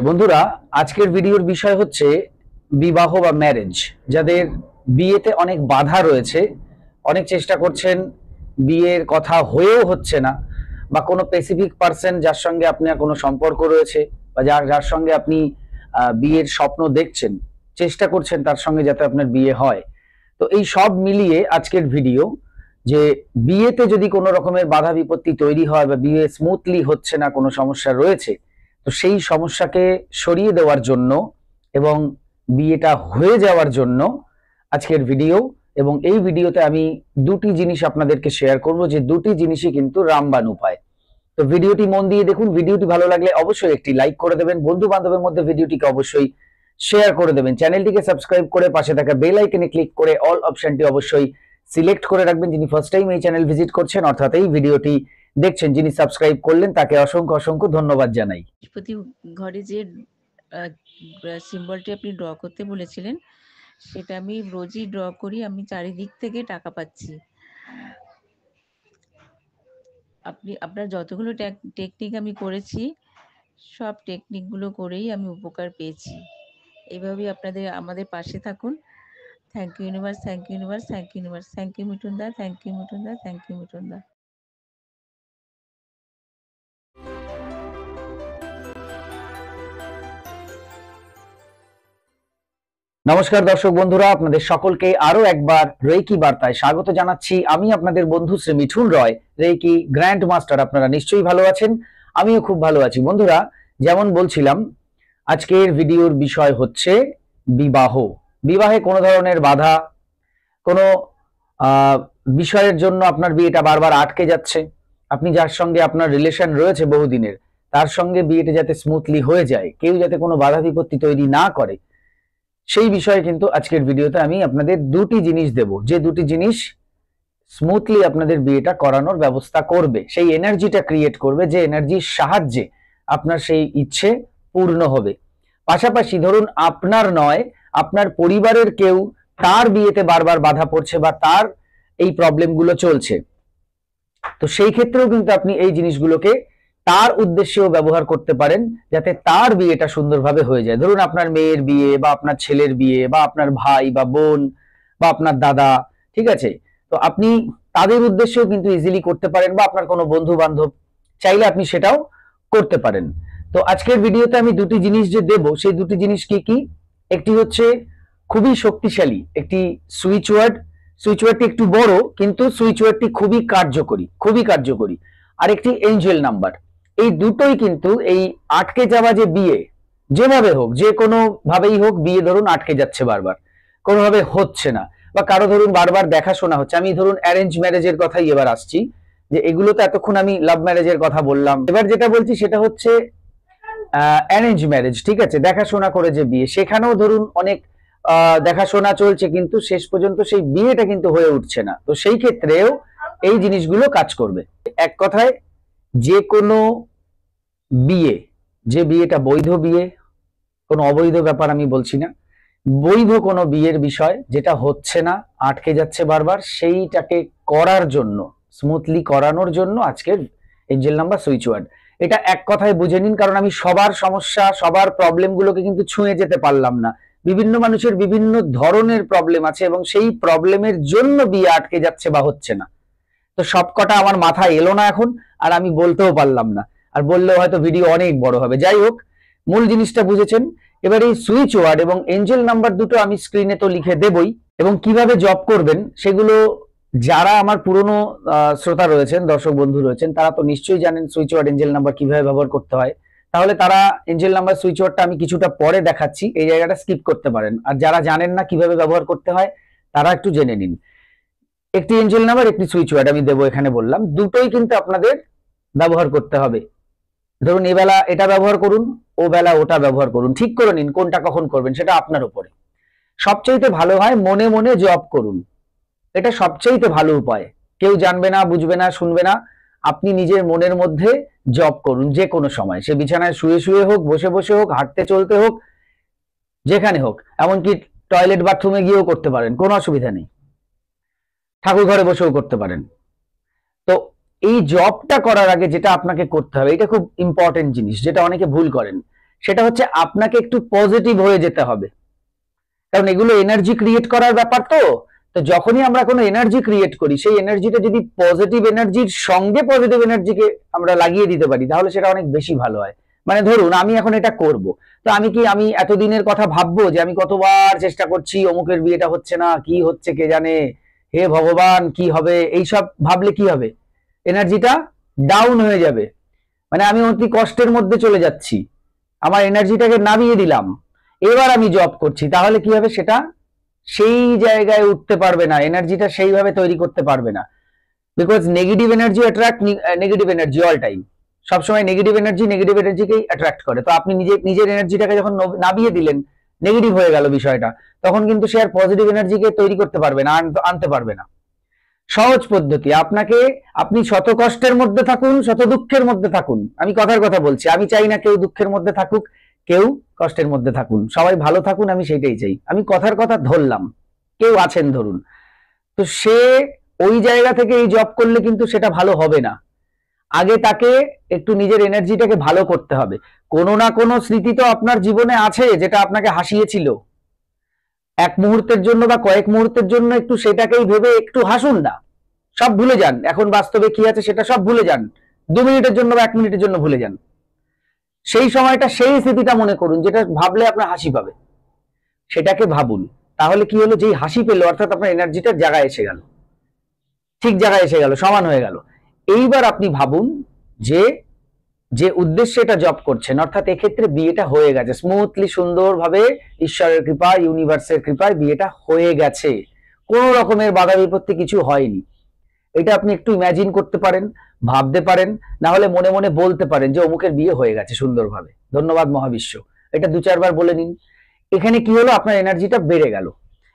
বন্ধুরা, আজকের ভিডিওর বিষয় হচ্ছে বিবাহ বা ম্যারেজ। যাদের বিয়েতে অনেক বাধা রয়েছে, অনেক চেষ্টা করছেন, বিয়ের কথা হয়েও হচ্ছে না, বা কোনো স্পেসিফিক পার্সন যার সঙ্গে আপনার কোনো সম্পর্ক রয়েছে বা যার যার সঙ্গে আপনি বিয়ের স্বপ্ন দেখছেন, চেষ্টা করছেন তার সঙ্গে যাতে আপনার বিয়ে হয়। তো এই সব মিলিয়ে আজকের ভিডিও, যে বিয়েতে যদি কোনো রকমের বাধা বিপত্তি তৈরি হয় বা বিয়ে স্মুথলি হচ্ছে না, কোনো সমস্যা রয়েছে, তো সেই সমস্যাকে সরিয়ে দেওয়ার জন্য এবং বিয়েটা হয়ে যাওয়ার জন্য আজকের ভিডিও। এবং এই ভিডিওতে আমি দুটি জিনিস আপনাদেরকে শেয়ার করব, যে দুটি জিনিসই কিন্তু রামবাণ উপায়। তো ভিডিওটি মন দিয়ে দেখুন। ভিডিওটি ভালো লাগলে অবশ্যই একটি লাইক করে দেবেন, বন্ধু বান্ধবের মধ্যে ভিডিওটিকে অবশ্যই শেয়ার করে দেবেন, চ্যানেলটিকে সাবস্ক্রাইব করে পাশে থাকা বেল আইকনে ক্লিক করে অল অপশনটি অবশ্যই সিলেক্ট করে রাখবেন। যিনি ফার্স্ট টাইম এই চ্যানেল ভিজিট করছেন অর্থাৎ এই ভিডিওটি দেখছেন, যিনি সাবস্ক্রাইব করলেন তাকে অসংখ্য অসংখ্য ধন্যবাদ জানাই। বৃহস্পতি ঘরে যে সিম্বলটি আপনি ড্র করতে বলেছিলেন, সেটা আমি রোজই ড্র করি। আমি চারিদিক থেকে টাকা পাচ্ছি। আপনার যতগুলো টেকনিক আমি করেছি, সব টেকনিকগুলো করেই আমি উপকার পেয়েছি। এইভাবেই আমাদের পাশে থাকুন। Thank you universe, thank you universe, thank you universe, thank you Mithun da, thank you Mithun da, thank you Mithun da. নমস্কার দর্শক বন্ধুরা, আপনাদের সকলকে আরো একবার রেকি বার্তায় স্বাগত জানাচ্ছি। আমি আপনাদের বন্ধু শ্রী মিঠুন রয়, রেকি গ্র্যান্ড মাস্টার। আপনারা নিশ্চয়ই ভালো আছেন, আমিও খুব ভালো আছি। বন্ধুরা, যেমন বলছিলাম, আজকের ভিডিওর বিষয় হচ্ছে বিবাহ। বিবাহে কোনো ধরনের বাধা, কোনো বিষয়ের জন্য আপনার বিয়েটা বারবার আটকে যাচ্ছে, আপনি যার সঙ্গে আপনার রিলেশন রয়েছে বহুদিনের, তার সঙ্গে বিয়েটা যাতে স্মুথলি হয়ে যায়, কেউ যাতে কোনো বাধা বিপত্তি তৈরি না করে, সেই বিষয়ে কিন্তু আজকের ভিডিওতে আমি আপনাদের দুটি জিনিস দেব, যে দুটি জিনিস স্মুথলি আপনাদের বিয়েটা করানোর ব্যবস্থা করবে, সেই এনার্জিটা ক্রিয়েট করবে, যে এনার্জির সাহায্যে আপনার সেই ইচ্ছে পূর্ণ হবে। পাশাপাশি ধরুন আপনার নয়, আপনার পরিবারের কেউ, তার বিয়েতে বারবার বাধা পড়ছে বা তার এই প্রবলেমগুলো চলছে, তো সেই ক্ষেত্রেও কিন্তু আপনি এই জিনিসগুলোকে তার উদ্দেশ্যেও ব্যবহার করতে পারেন, যাতে তার বিয়েটা সুন্দরভাবে হয়ে যায়। ধরুন আপনার মেয়ের বিয়ে বা আপনার ছেলের বিয়ে বা আপনার ভাই বা বোন বা আপনার দাদা, ঠিক আছে, তো আপনি তাদের উদ্দেশ্যেও কিন্তু ইজিলি করতে পারেন, বা আপনার কোনো বন্ধু বান্ধব চাইলে আপনি সেটাও করতে পারেন। তো আজকের ভিডিওতে আমি দুটি জিনিস যে দেব, সেই দুটি জিনিস কি কি? একটি হচ্ছে খুবই শক্তিশালী একটি সুইচ ওয়ার্ড। সুইচ ওয়ার্ডটি একটু বড়, কিন্তু সুইচ ওয়ার্ডটি খুবই কার্যকরী, খুবই কার্যকরী। আর একটি এঞ্জেল নাম্বার। এই দুটোই কিন্তু এই আটকে যাওয়া যে বিয়ে, যেভাবে হোক, যে কোনো ভাবেই হোক, বিয়ে ধরুন আটকে যাচ্ছে বারবার, কোনোভাবে হচ্ছে না, বা কারো ধরুন বারবার দেখাশোনা হচ্ছে। আমি ধরুন অ্যারেঞ্জ ম্যারেজের কথাই এবার আসছি, যে এগুলো তো এতক্ষণ আমি লাভ ম্যারেজের কথা বললাম, এবার যেটা বলছি সেটা হচ্ছে অ্যারেঞ্জ ম্যারেজ, ঠিক আছে, দেখাশোনা করে যে বিয়ে, সেখানেও ধরুন অনেক দেখাশোনা চলছে, কিন্তু শেষ পর্যন্ত সেই বিয়েটা কিন্তু হয়ে উঠছে না। তো সেই ক্ষেত্রেও এই জিনিসগুলো কাজ করবে। এক কথায়, যে কোনো বিয়ে, যে বিয়েটা বৈধ বিয়ে, কোনো অবৈধ ব্যাপার আমি বলছি না, বৈধ কোনো বিয়ের বিষয় যেটা হচ্ছে না, আটকে যাচ্ছে বারবার, সেইটাকে করার জন্য, স্মুথলি করানোর জন্য আজকের এঞ্জেল নাম্বার সুইচ ওয়ার্ড। এটা এক কথায় বুঝে নিন, কারণ আমি সবার সমস্যা, সবার প্রবলেমগুলোকে কিন্তু ছুঁয়ে যেতে পারলাম না। বিভিন্ন মানুষের বিভিন্ন ধরনের প্রবলেম আছে, এবং সেই প্রবলেমের জন্য বিয়ে আটকে যাচ্ছে বা হচ্ছে না। তো সবকটা আমার মাথায় এলো না এখন, আর আমি বলতেও পারলাম না, আর বললেও হয়তো ভিডিও অনেক বড় হবে। যাই হোক, মূল জিনিসটা বুঝেছেন। এবার এই সুইচ ওয়ার্ড এবং এঞ্জেল নাম্বার দুটো আমি স্ক্রিনে তো লিখে দেবই, এবং কিভাবে জব করবেন সেগুলো যারা আমার পুরনো শ্রোতা রয়েছেন, দর্শক বন্ধু রয়েছেন, তারা তো নিশ্চয়ই জানেন সুইচ ওয়ার্ড এঞ্জেল নাম্বার কিভাবে ব্যবহার করতে হয়। তাহলে তারা এঞ্জেল নাম্বার সুইচ ওয়ার্ডটা আমি কিছুটা পরে দেখাচ্ছি, এই জায়গাটা স্কিপ করতে পারেন। আর যারা জানেন না কিভাবে ব্যবহার করতে হয়, তারা একটু জেনে নিন। একটি এঞ্জেল নাম্বার, একটি সুইচ ওয়ার্ড আমি দেবো, এখানে বললাম দুটোই কিন্তু আপনাদের ব্যবহার করতে হবে। ধরুন এ বেলা এটা ব্যবহার করুন, ও বেলা ওটা ব্যবহার করুন, ঠিক করে নিন কোনটা কখন করবেন, সেটা আপনার উপরে। সবচাইতে ভালো হয় মনে মনে জপ করুন, এটা সবচাইতে ভালো উপায়। কেউ জানবে না, বুঝবে না, শুনবে না, আপনি নিজের মনের মধ্যে জপ করুন, যে কোনো সময়, সে বিছানায় শুয়ে শুয়ে হোক, বসে বসে হোক, হাঁটতে চলতে হোক, যেখানে হোক, এমনকি টয়লেট বাথরুমে গিয়েও করতে পারেন, কোনো অসুবিধা নেই, ঠাকুর ঘরে বসেও করতে পারেন। তো এই জবটা করার আগে যেটা আপনাকে করতে হবে, এটা খুব ইম্পর্টেন্ট জিনিস, যেটা অনেকে ভুল করেন, সেটা হচ্ছে আপনাকে একটু পজিটিভ হয়ে যেতে হবে, কারণ এগুলো এনার্জি ক্রিয়েট করার ব্যাপার। তো তো যখনই আমরা কোনো এনার্জি ক্রিয়েট করি, সেই এনার্জিটা যদি পজিটিভ এনার্জির সঙ্গে পজিটিভ এনার্জিকে আমরা লাগিয়ে দিতে পারি, তাহলে সেটা অনেক বেশি ভালো হয়। মানে ধরুন আমি এখন এটা করব, তো আমি এতদিনের কথা ভাববো যে আমি কতবার চেষ্টা করছি, অমুকের বিয়েটা হচ্ছে না, কি হচ্ছে কে জানে, হে ভগবান কি হবে, এইসব ভাবলে কি হবে, এনার্জিটা ডাউন হয়ে যাবে। মানে আমি অতি কষ্টের মধ্যে চলে যাচ্ছি, আমার এনার্জিটাকে নামিয়ে দিলাম, এবার আমি জব করছি, তাহলে কি হবে, সেটা সেই জায়গায় উঠতে পারবে না, এনার্জিটা সেইভাবে তৈরি করতে পারবে না। Because negative energy attract negative energy all time, সবসময় নেগেটিভ এনার্জিকেই অ্যাট্রাক্ট করে। তো আপনি নিজের এনার্জিটাকে যখন নামিয়ে দিলেন, নেগেটিভ হয়ে গেল বিষয়টা, তখন কিন্তু সে আর পজিটিভ এনার্জিকে তৈরি করতে পারবে না, আনতে পারবে না। সহজ পদ্ধতি, আপনি শত কষ্টের মধ্যে থাকুন, শত দুঃখের মধ্যে থাকুন, আমি কথার কথা বলছি, আমি চাই না কেউ দুঃখের মধ্যে থাকুক, কেউ কষ্টের মধ্যে থাকুন, সবাই ভালো থাকুন, আমি সেইটাই চাই। আমি কথার কথা ধরলাম, কেউ আছেন ধরুন, তো সে ওই জায়গা থেকে এই জব করলে কিন্তু সেটা ভালো হবে না। আগে তাকে একটু নিজের এনার্জিটাকে ভালো করতে হবে। কোনো না কোনো স্মৃতি তো আপনার জীবনে আছে যেটা আপনাকে হাসিয়েছিল, এক মুহূর্তের জন্য বা কয়েক মুহূর্তের জন্য একটু সেটাকেই ভেবে একটু হাসুন না, সব ভুলে যান, এখন বাস্তবে কি আছে সেটা সব ভুলে যান, 2 মিনিটের জন্য বা 1 মিনিটের জন্য ভুলে যান, সেই সময়টা সেই স্মৃতিটা মনে করুন যেটা ভাবলে আপনার হাসি পাবে, সেটাকে ভাবুন। তাহলে কি হলো, যেই হাসি পেলো অর্থাৎ আপনার এনার্জিটার জায়গায় এসে গেল, ঠিক জায়গায় এসে গেল, সমান হয়ে গেল। এইবার আপনি ভাবুন যে যে উদ্দেশ্যে এটা জব করছেন, অর্থাৎ এক্ষেত্রে বিয়েটা হয়ে গেছে স্মুথলি, সুন্দরভাবে, ঈশ্বরের কৃপা, ইউনিভার্সের কৃপায় বিয়েটা হয়ে গেছে, কোনো রকমের বাধা বিপত্তি কিছু হয়নি। এটা আপনি একটু ইমাজিন করতে পারেন, ভাবতে পারেন, না হলে মনে মনে বলতে পারেন যে অমুকের বিয়ে হয়ে গেছে সুন্দরভাবে, ধন্যবাদ মহাবিশ্ব, এটা 2-4 বার বলে নিন। এখানে কি হলো, আপনার এনার্জিটা বেড়ে গেল।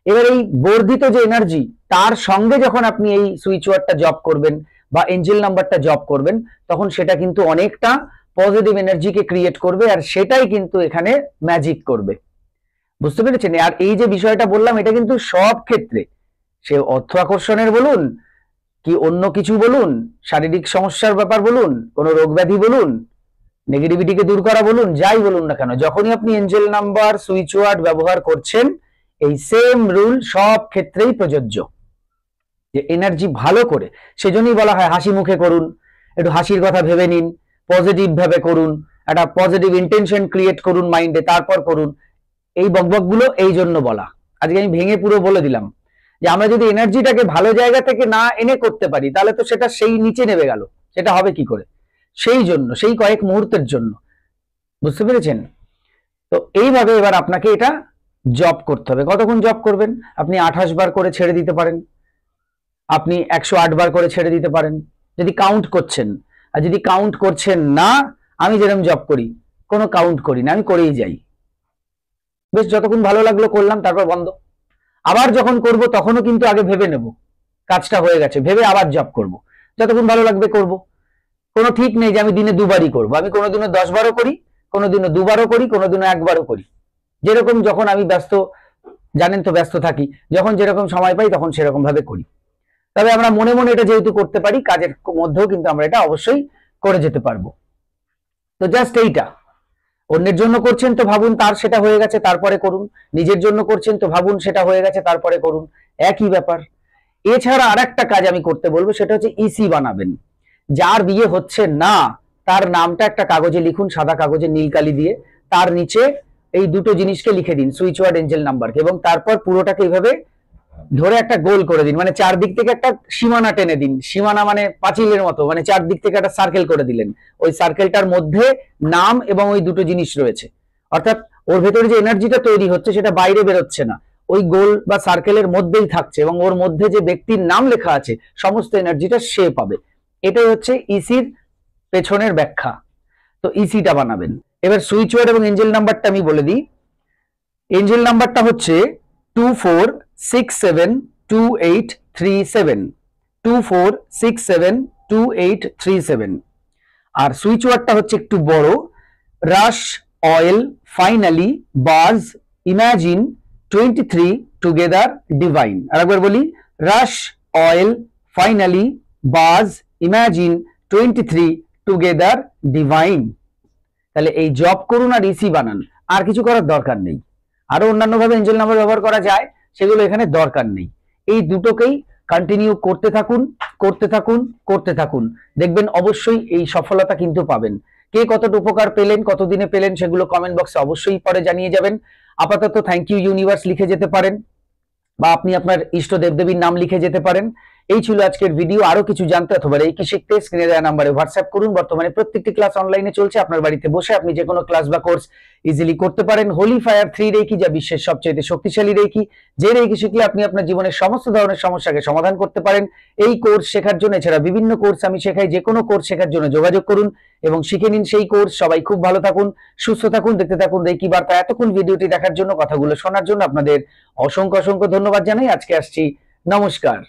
এবার এই বর্ধিত যে এনার্জি, তার সঙ্গে যখন আপনি এই সুইচ ওয়ার্ডটা জব করবেন বা এঞ্জেল নাম্বারটা জব করবেন, তখন সেটা কিন্তু অনেকটা পজিটিভ এনার্জিকে ক্রিয়েট করবে, আর সেটাই কিন্তু এখানে ম্যাজিক করবে। বুঝতে পেরেছেন? আর এই যে বিষয়টা বললাম, এটা কিন্তু সব ক্ষেত্রে, সে অর্থ আকর্ষণের বলুন কি অন্য কিছু বলুন, শারীরিক সমস্যার ব্যাপার বলুন, কোনো রোগ ব্যাধি বলুন, নেগেটিভিটিকে দূর করা বলুন, যাই বলুন না কেন, যখনই আপনি এঞ্জেল নাম্বার সুইচ ওয়ার্ড ব্যবহার করছেন, এই সেম রুল সব ক্ষেত্রেই প্রযোজ্য, যে এনার্জি ভালো করে। সেজন্যই বলা হয় হাসি মুখে করুন, একটু হাসির কথা ভেবে নিন, পজিটিভ ভাবে করুন, একটা পজিটিভ ইন্টেনশন ক্রিয়েট করুন মাইন্ডে, তারপর করুন। এই বকবক গুলো এই জন্য বলা। আজকে আমি ভেঙে পুরো বলে দিলাম যে আমরা যদি এনার্জিটাকে ভালো জায়গা থেকে না এনে করতে পারি, তাহলে তো সেটা সেই নিচে নেমে গেল, সেটা হবে কি করে, সেই জন্য, সেই কয়েক মুহূর্তের জন্য। বুঝতে পেরেছেন? তো এইভাবে এবার আপনাকে এটা জব করতে হবে। কতক্ষণ জব করবেন? আপনি 28 বার করে ছেড়ে দিতে পারেন, আপনি 108 বার করে ছেড়ে দিতে পারেন, যদি কাউন্ট করছেন। আর যদি কাউন্ট করছেন না, আমি যেরকম জব করি, কোনো কাউন্ট করি না, আমি করেই যাই, বেশ যতক্ষণ ভালো লাগলো করলাম, তারপর বন্ধ। আবার যখন করব তখনও কিন্তু আগে ভেবে নেব কাজটা হয়ে গেছে, ভেবে আবার জব করব, যতক্ষণ ভালো লাগবে করব। কোনো ঠিক নেই যে আমি দিনে 2বারই করব, আমি কোনোদিনও 10 বারও করি, কোনোদিনও 2বারও করি, কোনোদিনও 1বারও করি, যেরকম যখন আমি ব্যস্ত, জানেন তো ব্যস্ত থাকি, যখন যেরকম সময় পাই তখন সেরকম ভাবে করি। তবে আমরা মনে মনে এটা যেহেতু করতে পারি, কাজের মধ্যেও কিন্তু আমরা এটা অবশ্যই করে যেতে পারবো। তো জাস্ট এইটা, অন্যের জন্য করছেন তো ভাবুন তার সেটা হয়ে গেছে, তারপরে করুন, নিজের জন্য করছেন তো ভাবুন সেটা হয়ে গেছে, তারপরে করুন, একই ব্যাপার। এছাড়া আরেকটা কাজ আমি করতে বলবো, সেটা হচ্ছে ইসি বানাবেন। যার বিয়ে হচ্ছে না, তার নামটা একটা কাগজে লিখুন, সাদা কাগজে নীল কালি দিয়ে, তার নিচে এই দুটো জিনিসকে লিখে দিন, সুইচ ওয়ার্ড এঞ্জেল নাম্বারকে, এবং তারপর পুরোটাকে এইভাবে ধরে একটা গোল করে দিন, মানে চারদিক থেকে একটা সীমানা টেনে দিন, সীমানা মানে পাঁচিলের মতো, মানে চারদিক থেকে একটা সার্কেল করে দিলেন, ওই সার্কেলটার মধ্যে নাম এবং ওই দুটো জিনিস রয়েছে, অর্থাৎ ওর ভেতরে যে এনার্জিটা তৈরি হচ্ছে সেটা বাইরে বেরোচ্ছে না, ওই গোল বা সার্কেলের মধ্যেই থাকছে, এবং ওর মধ্যে যে ব্যক্তির নাম লেখা আছে সমস্ত এনার্জিটা সে পাবে। এটাই হচ্ছে ইসির পেছনের ব্যাখ্যা। তো ইসিটা বানাবেন। এবার সুইচ ওয়ার্ড এবং এঞ্জেল নাম্বারটা আমি বলে দিই। এঞ্জেল নাম্বারটা হচ্ছে 24672837, 24672837। আর সুইচ ওয়ার্ডটা হচ্ছে একটু বড়, রাশ অয়েল ফাইনালি বাজ ইমাজিন 23 টুগেদার ডিভাইন। আরেকবার বলি, রাশ অয়েল ফাইনালি বাজ ইমাজিন 23 টুগেদার ডিভাইন। তাহলে এই জব করুন আর ইসি বানান, আর কিছু করার দরকার নেই। আরো অন্যান্য ভাবে এঞ্জেল নাম্বার ব্যবহার করা যায়, সেগুলো এখানে দরকার নেই। এই দুটোকেই কন্টিনিউ করতে থাকুন, করতে থাকুন, করতে থাকুন, দেখবেন অবশ্যই এই সফলতা কিন্তু পাবেন। কে কতটা উপকার পেলেন, কতদিনে পেলেন, সেগুলো কমেন্ট বক্সে অবশ্যই পরে জানিয়ে যাবেন। আপাতত থ্যাংক ইউ ইউনিভার্স লিখে যেতে পারেন, বা আপনি আপনার ইষ্ট দেবদেবীর নাম লিখে যেতে পারেন। এই ছিল আজকের ভিডিও। আরো কিছু জানতে অথবা রেকি শিখতে স্ক্রিনে দেওয়া নাম্বারে হোয়াটসঅ্যাপ করুন। বর্তমানে প্রত্যেকটি ক্লাস অনলাইনে চলছে, আপনার বাড়িতে বসে আপনি যে কোনো ক্লাস বা কোর্স ইজিলি করতে পারেন। হোলি ফায়ার 3 রেকি, যা বিশ্বের সবচেয়ে শক্তিশালী রেকি, যে রেকি শিখলে আপনি আপনার জীবনের সমস্ত ধরনের সমস্যাকে সমাধান করতে পারেন। এই কোর্স শেখার জন্য, এছাড়া বিভিন্ন কোর্স আমি শেখাই, যে কোনো কোর্স শেখার জন্য যোগাযোগ করুন এবং শিখে নিন সেই কোর্স। সবাই খুব ভালো থাকুন, সুস্থ থাকুন, দেখতে থাকুন রেকি বার্তা। এতক্ষণ ভিডিওটি দেখার জন্য, কথাগুলো শোনার জন্য আপনাদের অসংখ্য অসংখ্য ধন্যবাদ জানাই। আজকে আসছি, নমস্কার।